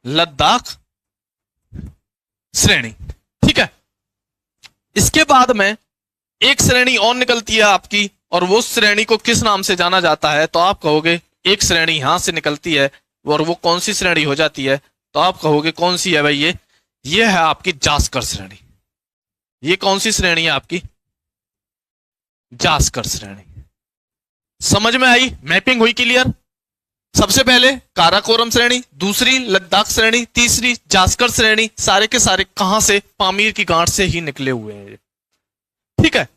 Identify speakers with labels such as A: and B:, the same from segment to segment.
A: लद्दाख श्रेणी। ठीक है, इसके बाद में एक श्रेणी और निकलती है आपकी, और वो श्रेणी को किस नाम से जाना जाता है? तो आप कहोगे एक श्रेणी यहां से निकलती है, और वो कौन सी श्रेणी हो जाती है? तो आप कहोगे कौन सी है भाई? ये है आपकी जास्कर श्रेणी। ये कौन सी श्रेणी है आपकी? जास्कर श्रेणी। समझ में आई? मैपिंग हुई क्लियर? सबसे पहले काराकोरम श्रेणी, दूसरी लद्दाख श्रेणी, तीसरी जास्कर श्रेणी, सारे के सारे कहां से? पामीर की गांठ से ही निकले हुए हैं। ठीक है,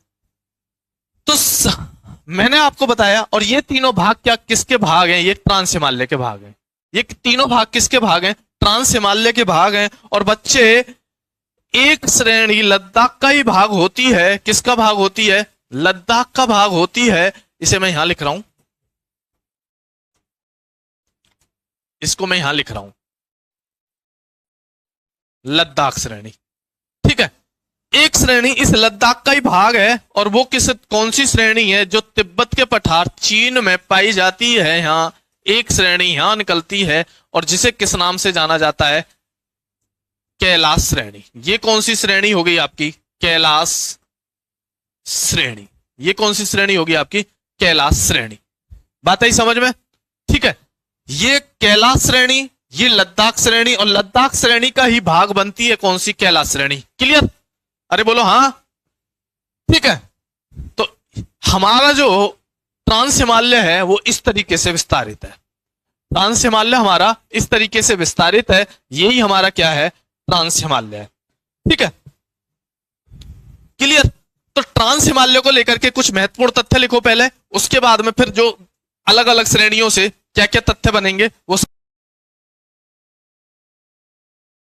A: तो मैंने आपको बताया, और ये तीनों भाग क्या किसके भाग हैं? ये ट्रांस हिमालय के भाग हैं। ये तीनों भाग किसके भाग हैं? ट्रांस हिमालय के भाग हैं। और बच्चे, एक श्रेणी लद्दाख का ही भाग होती है। किसका भाग होती है? लद्दाख का भाग होती है। इसे मैं यहां लिख रहा हूं, इसको मैं यहां लिख रहा हूं, लद्दाख श्रेणी। ठीक है, एक श्रेणी इस लद्दाख का ही भाग है, और वो कौन सी श्रेणी है? जो तिब्बत के पठार चीन में पाई जाती है। यहां एक श्रेणी यहां निकलती है, और जिसे किस नाम से जाना जाता है? कैलाश श्रेणी। ये कौन सी श्रेणी हो गई आपकी? कैलाश श्रेणी। ये कौन सी श्रेणी होगी आपकी? कैलाश श्रेणी। बात आई समझ में? ठीक है, ये कैलाश श्रेणी, ये लद्दाख श्रेणी, और लद्दाख श्रेणी का ही भाग बनती है कौन सी? कैलाश श्रेणी। क्लियर? अरे बोलो हाँ। ठीक है, तो हमारा जो ट्रांस हिमालय है वो इस तरीके से विस्तारित है। ट्रांस हिमालय हमारा इस तरीके से विस्तारित है। यही हमारा क्या है? ट्रांस हिमालय है। ठीक है, क्लियर? तो ट्रांस हिमालय को लेकर के कुछ महत्वपूर्ण तथ्य लिखो पहले, उसके बाद में फिर जो अलग अलग श्रेणियों से क्या क्या तथ्य बनेंगे वो